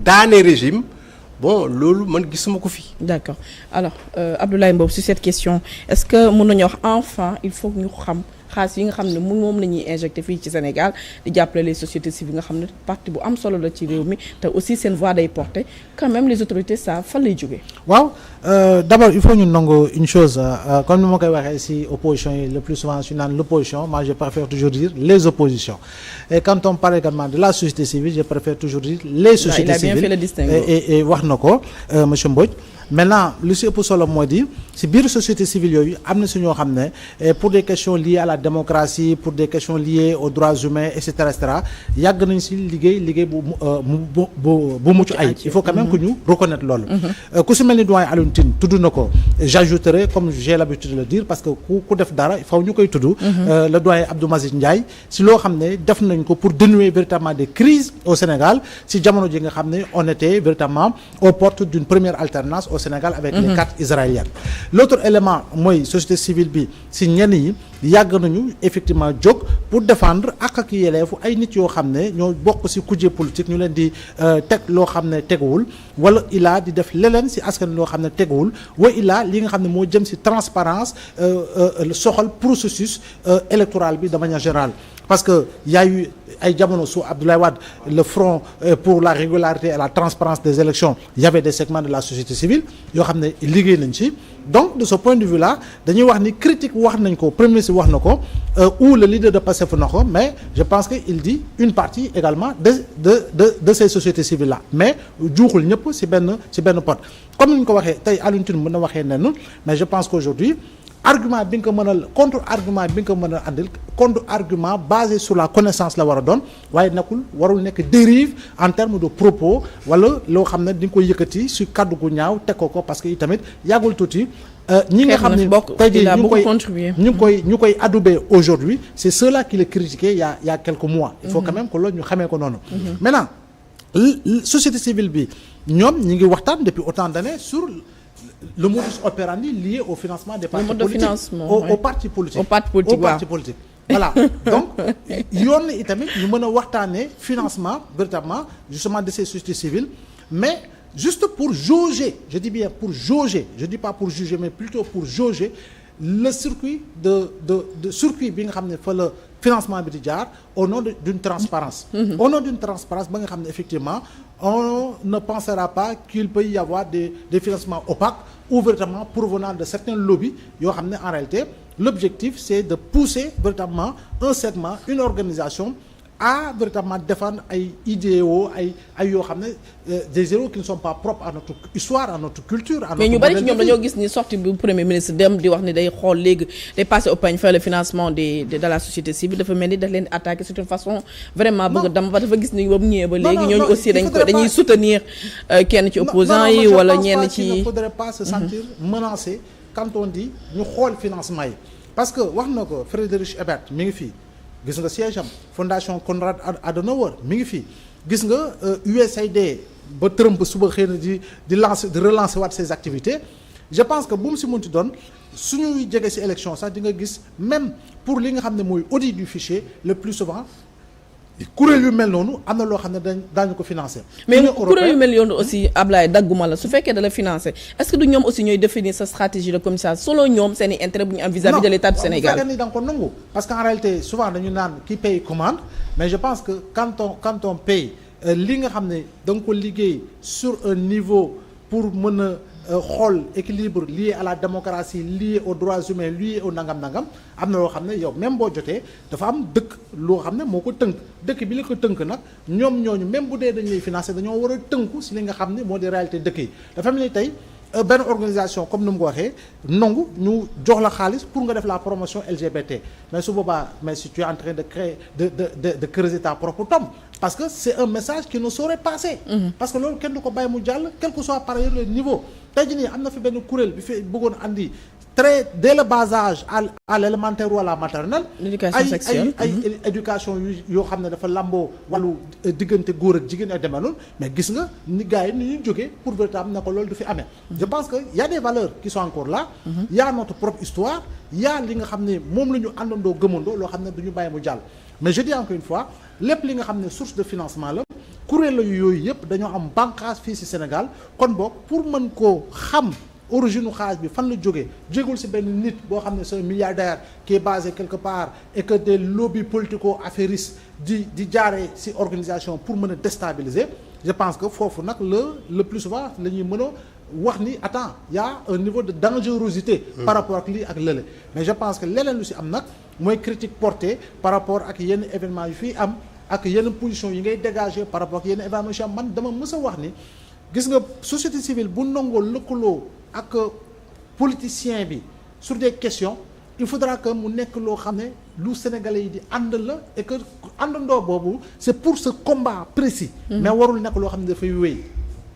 daane régime bon loolu man gisuma ko fi. d'accord alors Abdoulaye Mbow sur cette question est-ce que mën nañu wax enfin il faut ñu xam xaalis yi nga xam ne moom la ñuy injecté fii ci Sénégal di jàppale les sociétés civiles nga xam ne parti bu am solo la ci réew mi te aussi seen voix day porter quand même les autorités ça fan lay jógee. waaw d'abord il faut ñu nangu une chose comme ni ma koy waxee si opposition yi le plus souvent su naan l'opposition moi je préfère toujours dire les oppositions et quand on parle également de la société civile je préfère toujours dire les sociétés civiles. Il a bien fait le distinguo. et wax na ko monsieur Mbodj. maintenant lu si ëpp solo moo di si biir société civile yooyu am na si ñoo xam ne pour des questions liées à la démocratie pour des questions liées aux droits humains et cetera yàgg nañ si liggéey bu mucc ayib il faut quand même que ñu reconnaître loolu ku si mel ni doyen Alioune Tine tudd na ko j'ajouterai comme j'ai l'habitude de le dire parce que ku def dara faw ñu koy tudd le doyen Abdou Maziz Ndiaye si loo xam ne def nañ ko pour dénouer véritablement des crises au Sénégal si jamono ji nga xam ne on était véritablement aux portes d'une première alternance Sénégal avec les cartes israéliennes l'autre élément mooy société civile bi si ñenn yi yàgg nañu effectivement jóg pour défendre ak yelleefu ay nit yoo xam ne ñoo bokk si kujje politique ñu leen di teg loo xam ne teguwul wala ilaa di def leneen si askan loo xam ne teguwul wa ilaa li nga xam ne moo jëm si transparence soxal processus électoral bi de manière générale parce que y a eu ay jamono sous Abdoulaye Wade le front pour la régularité et la transparence des élections il y avait des segments de la société civile yoo xam ne liggéey nañ ci donc de ce point de vue là dañuy wax ni critique wax nañ ko premier ministre wax na ko ou le leader de Pastef na ko mais je pense que il dit une partie également de ces sociétés civiles là mais juuxul ñëpp ci benn pot comme ni ñu ko waxee tey Alioune Tine mën na waxee nenn mais je pense qu'aujourd'hui argument bi nga ko mën a contre argument bi nga ko mën a andil contre argument basé sur la connaissance la war a doon waaye warul nekk dérive en termes de propos wala loo xam ne di nga koy yëkkati si kaddu gu ñaaw teg ko parce que itamit yàggul tuuti ñi nga xam ne tey jii ñu koy adoubé aujourd'hui c'est ceux-là qui le critiquaient il y a quelques mois il faut quand même que loolu ñu xamee ko noonu maintenant société civile bi ñoom ñi ngi waxtaan depuis autant d'années sur le modus operandi lié au financement des partis politiques aux partis politiques voilà donc yoon na itamit ñu mën a waxtaanee financement véritablement justement de ces sociétés civiles mais juste pour jauger je dis bien pour jauger je dis pas pour juger mais plutôt pour jauger le circuit de circuit bi nga xam ne fa la financement bi di jaar au nom d'une transparence au nom d'une transparence ba nga xam ne effectivement on ne pensera pas qu'il peut y avoir des financements opaques ou véritablement provenant de certains lobbies yoo xam ne en réalité l'objectif c'est de pousser véritablement un segment une organisation à véritablement défendre ay idéaux ay yoo xam ne des idéaux qui ne sont pas propres à notre histoire à notre culture à notre mais ñu bari ci ñoom dañoo gis ni sortie bu premier ministre dem di wax ni day xool léegi day passer au peigne faire le financement de la société civile dafa mel ni daf leen attaquer c'est une façon vraiment bëgg dam ba dafa gis ni boobu ñëwee ba léegi ñooñu aussi dañuy soutenir kenn ci opposants yi wala ñenn ci il ne faudrait pas se sentir menacé quand on dit ñu xool financement yi parce que wax na ko Friedrich Ebert mi ngi fii gis nga siège am fondation Konrad Adenauer mi ngi fii gis nga USAID ba Trump suba xëy na di relancer waat ses activités je pense que bu mu si munti doon suñuy jege si élection sax di nga gis même pour li nga xam ne mooy audit du fichier le plus souvent kuréel yu mel noonu am na loo xam ne daañu ko financer. mais kuréel yu mel noonu aussi Ablaye dagguma la su fekkee da la financer est-ce que du ñoom aussi ñooy définir sa stratégie de communication selon ñoom seen i intérêt bu ñu am vis-à-vis de l'État du Sénégal. non bu fekkee ni da nga ko nangu parce qu'en réalité souvent dañu naan qui paye commande mais je pense que quand on paye li nga xam ne da nga ko liggéey sur un niveau pour mën a xool équilibre lié à la démocratie lié aux droits humains lié au nangam-nangam am na loo xam ne yow même boo jotee dafa am dëkk loo xam ne moo ko tënk dëkk bi la ko tënk nag ñoom ñooñu même bu dee dañ lay financer dañoo war a tënku si li nga xam ne moo di réalité dëkk yi dafa mel ni tey benn organisation comme ni mu ko waxee nangu ñu jox la xaalis pour nga def la promotion LGBT mais su boobaa mais si tu es en train de créer de creuser ta propre tombe parce que c'est un message qui ne saurait passer parce que loolu kenn du ko bàyyi mu jàll quel que soit par ailleurs le niveau tey jii nii am na fi benn kuréel bi fi bëggoon andi très dès le bas âge à l'élémentaire ou à la maternelle l'éducation sexuelle ay éducation yoo xam ne dafa lamboo wàllu diggante góor ak jigéen ak demee noonu mais gis nga ni gars yi ni ñuy jógee pour véritablement ne ko loolu du fi amee je pense que y a des valeurs qui sont encore là y a notre propre histoire y a li nga xam ne moom la ñu àndandoo gëmandoo loo xam ne du ñu bàyyi mu jàll mais je dis encore une fois lépp li nga xam ne source de financement la kuréel yooyu yëpp dañoo am bànqaas fii ci Sénégal kon boog pour mën koo xam origine u xaalis bi fan la jógul ci benn nit boo xam ne c'est un milliardaire qui est basé quelque part et que des lobbies politico-affairistes di jaaree ci organisation pour mën a déstabiliser je pense que foofu nag le plus souvent la ñuy mën a wax ni attends y a un niveau de dangerosité par rapport ak lii ak lële mais je pense que leneen lu ci am nag mooy critique portée par rapport ak yenn événements yu fii am ak yenn position yi ngay dégager par rapport ak yenn événements yu am man dama mës a wax ni gis nga société civile bu nangoo lëkkaloo ak politicien bi sur des questions il faudra que mu nekk loo xam ne lu Sénégalais yi di ànd la et que àndandoo boobu c'est pour ce combat précis mais warul nekk loo xam ne dafay wéy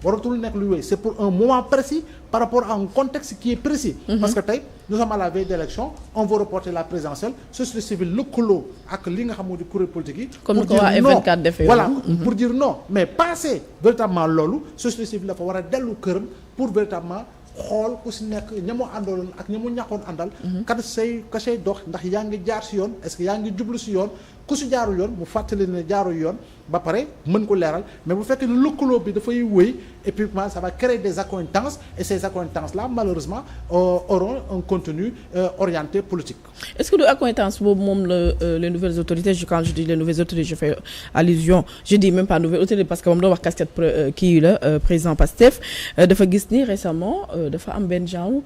waratul nekk luy wéy c'est pour un moment précis par rapport à un contexte qui est précis parce que tey nous sommes à la veille d'élection on veut reporter la présidentielle société civile lëkkaloo ak li nga xam moo di kuréel politique yi comme ni ko waa F24 defee voilà pour dire non mais passer véritablement loolu société civile dafa war a dellu këram pour véritablement xool ku si nekk ña mu àndaloon ak ña mu ñàkkoon àndal ka say dox ndax yaa ngi jaar si yoon est-ce que yaa ngi jublu si yoon ku si jaarul yoon mu fàttali ne jaarul yoon ba pare mën ko leeral mais bu fekkee ne lëkkaloo bi dafay wëy et puis ça va créer des accointances et ces accointances là malheureusement auront un contenu orienté politique. Est-ce que du accointance boobu moom la les nouvelles autorités quand je dis les nouvelles autorités je fais allusion je dis même pas nouvelles autorités parce que moom doo wax casquette kii la président Pastef dafa gis ni récemment dafa am benn genre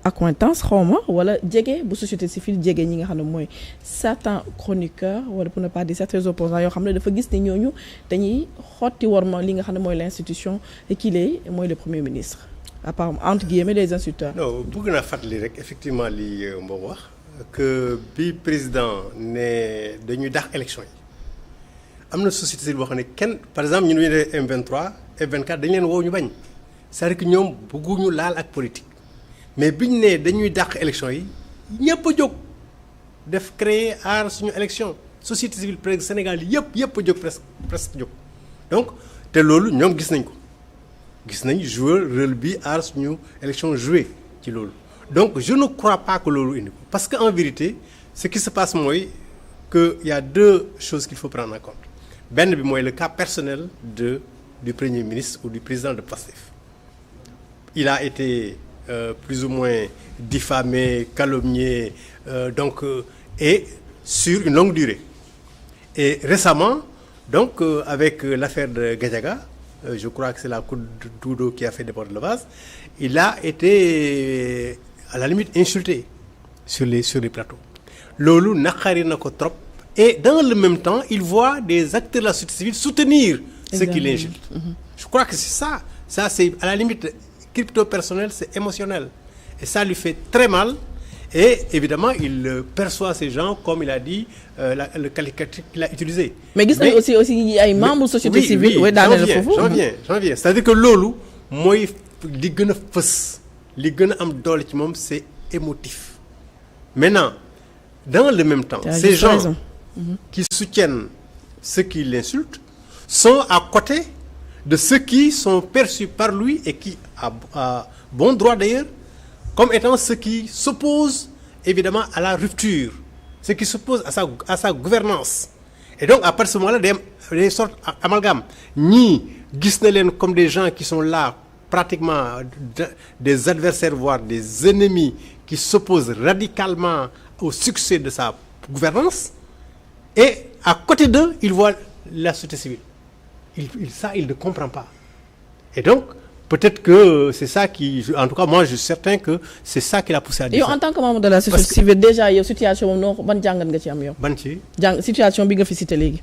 accointance xawma wala jege bu société civile jege ñi nga xam ne mooy certains chroniqueurs wala pour ne pas dire certains opposants yoo xam ne dafa gis ni ñooñu dañuy xotti worma li nga xam ne mooy l'institution et qu'il est mooy le premier ministre apparemment entre guillemets les instituteurs. non bëgg naa fàttali rek effectivement li Mbow wax que bi président ne dañuy dàq élection yi am na société civile boo xam ne kenn par exemple ñu ne M23 F24 dañu leen woo ñu bañ c'est-à-dire que ñoom bëgguñu laal ak politique mais biñ ne dañuy dàq élection yi ñëpp a jóg def créer aar suñu élection société civile presque Sénégal yëpp a jóg presque jóg donc te loolu ñoom gis nañ ko gis nañ jouer rôle bi aar suñu élection joué ci loolu donc je ne crois pas que loolu indi ko parce que en vérité ce qui se passe mooy que y a deux choses qu'il faut prendre en compte benn bi mooy le cas personnel du premier ministre ou du président de Pastef il a été plus ou moins diffamé calomnié et sur une longue durée et récemment donc avec l'affaire de Gadiaga je crois que c'est la Cour d'Oudo qui a fait déborder le vase il a été à la limite insulté sur les plateaux loolu naqari na ko trop et dans le même temps il voit des acteurs de la société civile soutenir ceux qui l'insultent je crois que c'est ça c'est à la limite crypto personnel c'est émotionnel et ça lui fait très mal et évidemment il perçoit ces gens comme il a dit le qualificatif qu'il a utilisé. mais gis nañu aussi ay membres société civile. oui j'en viens c'est-à-dire que loolu mooy li gën a fës li gën a am doole ci moom c'est émotif maintenant dans le même temps ces gens qui soutiennent ceux qui l'insultent sont à côté de ceux qui sont perçus par lui et qui à bon droit d'ailleurs comme étant ceux qui s'opposent évidemment à la rupture ceux qui s'opposent à sa gouvernance et donc à partir de ce moment-là des sortes amalgame ñii gis na leen comme des gens qui sont là pratiquement des adversaires voire des ennemis qui s'opposent radicalement au succès de sa gouvernance et à côté d'eux il voit la société civile il ne comprend pas et donc peut-être que c'est ça qui en tout cas moi je suis certain que c'est ça qui l'a poussé à dire yow en tant que membre de la société civile déjà yow situation moom noo ban jàngat nga ci am yow situation bi nga fi cité léegi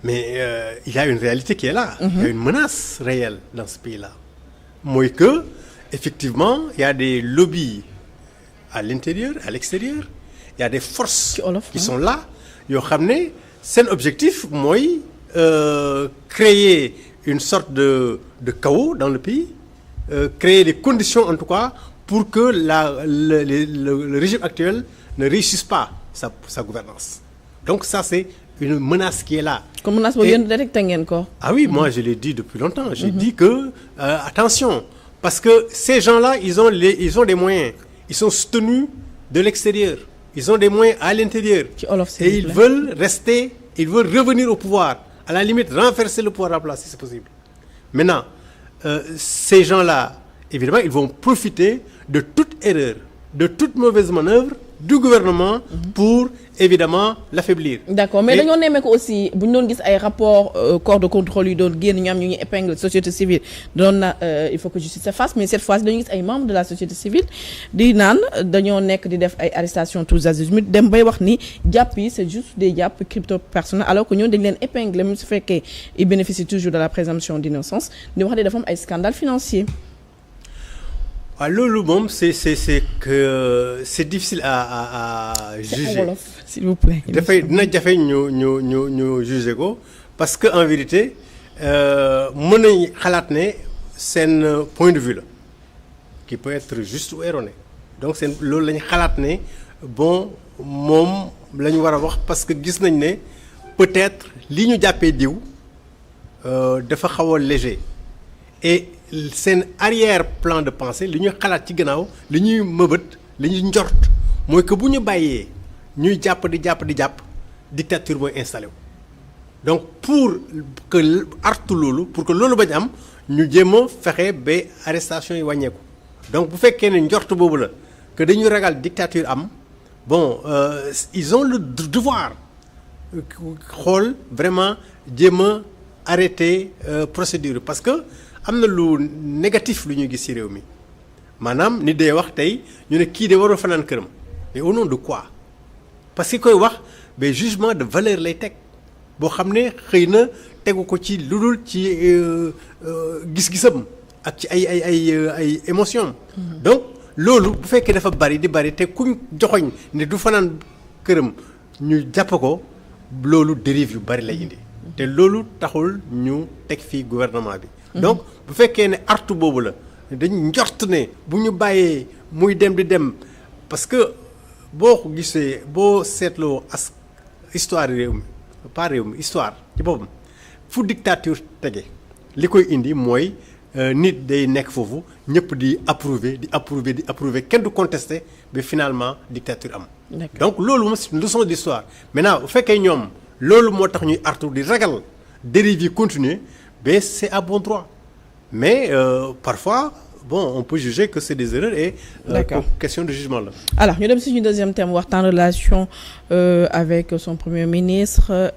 mais il y a une réalité qui est là il y a une menace réelle dans ce pays-là mooy que effectivement il y a des lobbies à l'intérieur à l'extérieur il y a des forces qui sont là yoo xam ne seen objectif mooy créer une sorte de chaos dans le pays créer des conditions en tout cas pour que le régime actuel ne réussisse pas sa gouvernance donc ça c'est une menace qui est là. comme menace boobu yéen détecté ngeen ko. ah oui moi je l'ai dit depuis longtemps j'ai dit que attention parce que ces gens-là ils ont des moyens ils sont soutenus de l'extérieur ils ont des moyens à l'intérieur et ils veulent revenir au pouvoir à la limite renverser le pouvoir en place si c'est possible. Maintenant ces gens-là évidemment ils vont profiter de toute erreur, de toute mauvaise manœuvre du gouvernement pour évidemment l'affaiblir. D'accord, mais dañoo nemmeeku aussi bu ñu doon gis ay rapport corps de contrôle yu doon génn ñu am ñu épingle société civile doon na il faut que justice se fasse, mais cette fois-ci dañu gis ay membres de la société civile di naan dañoo nekk di def ay arrestations tous azimuts dem bay wax ni jàpp yi c'est juste des jàpp crypto personnel alors que ñoom dañ leen épingle même su fekkee ils bénéficient toujours de la présomption d'innocence di wax ne dafa am ay scandales financiers. waaw loolu moom c'est que c'est difficile à juger. Wolof s'il vous plaît. dafay dina jafe ñu juger ko parce que en vérité mën nañ xalaat ne seen point de vue la qui peut être juste ou erroné donc seen loolu la ñu xalaat ne bon moom la ñu war a wax parce que gis nañ ne peut-être li ñu jàppee diw dafa xaw a léger et seen arrière plan de pensée li ñuy xalaat ci gannaaw li ñuy mëbët li ñuy njort mooy que bu ñu bàyyee ñuy jàpp dictature mooy installé wu donc pour que artu loolu pour que loolu bañ am ñu jéem a fexe ba arrestation yi wàññeeku donc bu fekkee ne njort boobu la que dañuy ragal dictature am bon ils ont le devoir xool vraiment jéem a arrêter procédure parce que am na lu négatif lu ñuy gis ci réew mi maanaam nit day wax tey ñu ne kii de waroo fanaan këram mais au nom de quoi parce que koy wax ba jugement de valeur lay teg boo xam ne xëy na tegu ko ci lu dul ci gis-gisam ak ci ay émotion donc loolu bu fekkee dafa bari te kuñ joxoñ ne du fanaan këram ñu jàpp ko loolu dérive yu bari lay indi te loolu taxul ñu teg fii gouvernement bi donc bu fekkee ne artu boobu la dañ njort ne bu ñu bàyyee muy dem di dem parce que boo ko gisee boo seetloo histoire réew mi pas réew mi histoire ci boppam fu dictature tege li koy indi mooy nit day nekk foofu ñëpp di approuver kenn du contester ba finalement dictature am. donc loolu moom c'est une leçon d'histoire maintenant bu fekkee ñoom loolu moo tax ñuy artu di ragal dérive yi continuer ba c'est à bon droit mais parfois bon on peut juger que c'est des erreurs et question de jugement là. alors ñu dem si suñu deuxième thème waxtaan relation avec son premier ministre